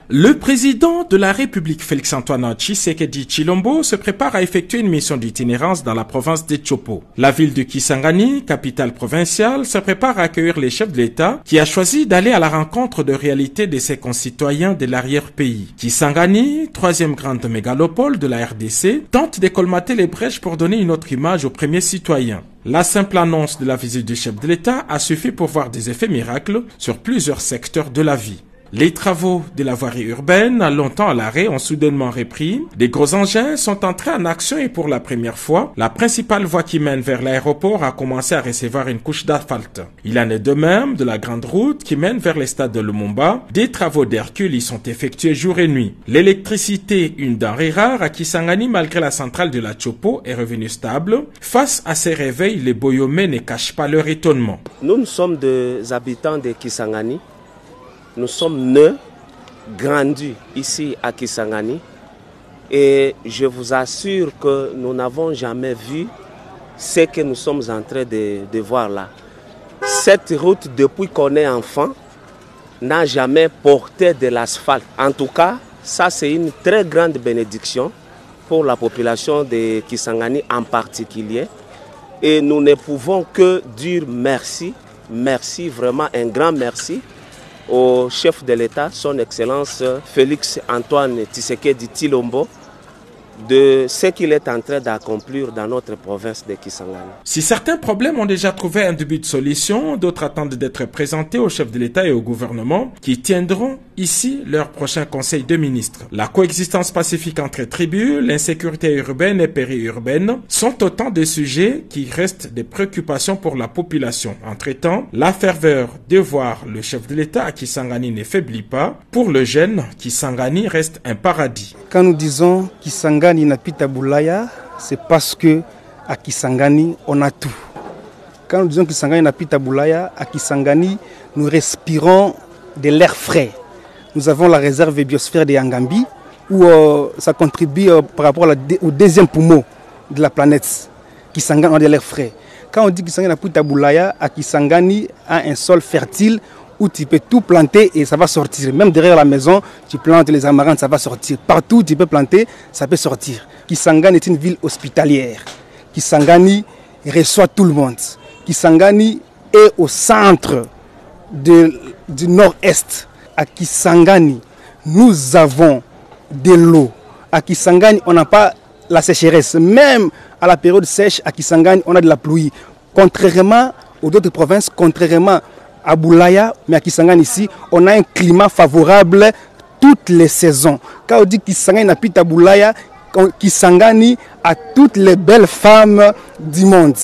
Le président de la République Félix-Antoine Tshisekedi Tshilombo se prépare à effectuer une mission d'itinérance dans la province de Tshopo. La ville de Kisangani, capitale provinciale, se prépare à accueillir les chefs de l'État qui a choisi d'aller à la rencontre de réalité de ses concitoyens de l'arrière-pays. Kisangani, troisième grande mégalopole de la RDC, tente de colmater les brèches pour donner une autre image aux premiers citoyens. La simple annonce de la visite du chef de l'État a suffi pour voir des effets miracles sur plusieurs secteurs de la vie. Les travaux de la voirie urbaine, longtemps à l'arrêt, ont soudainement repris. Des gros engins sont entrés en action et pour la première fois, la principale voie qui mène vers l'aéroport a commencé à recevoir une couche d'asphalte. Il en est de même de la grande route qui mène vers les stades de Lumumba. Des travaux d'Hercule y sont effectués jour et nuit. L'électricité, une denrée rare à Kisangani malgré la centrale de la Tshopo, est revenue stable. Face à ces réveils, les Boyomais ne cachent pas leur étonnement. Nous sommes des habitants de Kisangani. Nous sommes nés, grandis ici à Kisangani et je vous assure que nous n'avons jamais vu ce que nous sommes en train de voir là. Cette route, depuis qu'on est enfant, n'a jamais porté de l'asphalte. En tout cas, ça c'est une très grande bénédiction pour la population de Kisangani en particulier. Et nous ne pouvons que dire merci, merci, vraiment un grand merci au chef de l'État, son Excellence Félix-Antoine Tshisekedi Tshilombo, de ce qu'il est en train d'accomplir dans notre province de Kisangani. Si certains problèmes ont déjà trouvé un début de solution, d'autres attendent d'être présentés au chef de l'État et au gouvernement qui tiendront ici leur prochain conseil de ministres. La coexistence pacifique entre tribus, l'insécurité urbaine et périurbaine sont autant de sujets qui restent des préoccupations pour la population. Entre-temps, la ferveur de voir le chef de l'État à Kisangani ne faiblit pas. Pour le jeune, Kisangani reste un paradis. Quand nous disons Kisangani napita Boulaya, c'est parce que à Kisangani on a tout. Quand nous disons Kisangani napita Boulaya, à Kisangani nous respirons de l'air frais. Nous avons la réserve biosphère de Yangambi où ça contribue par rapport au deuxième poumon de la planète. Kisangani a de l'air frais. Quand on dit Kisangani napita Boulaya, à Kisangani a un sol fertile où tu peux tout planter et ça va sortir. Même derrière la maison, tu plantes les amarantes, ça va sortir. Partout où tu peux planter, ça peut sortir. Kisangani est une ville hospitalière. Kisangani reçoit tout le monde. Kisangani est au centre du nord-est. À Kisangani, nous avons de l'eau. À Kisangani, on n'a pas la sécheresse. Même à la période sèche, à Kisangani, on a de la pluie. Contrairement aux autres provinces, contrairement à Boulaya, mais à Kisangani ici, on a un climat favorable toutes les saisons. Quand on dit Kisangani napita Boulaya, Kisangani a toutes les belles femmes du monde.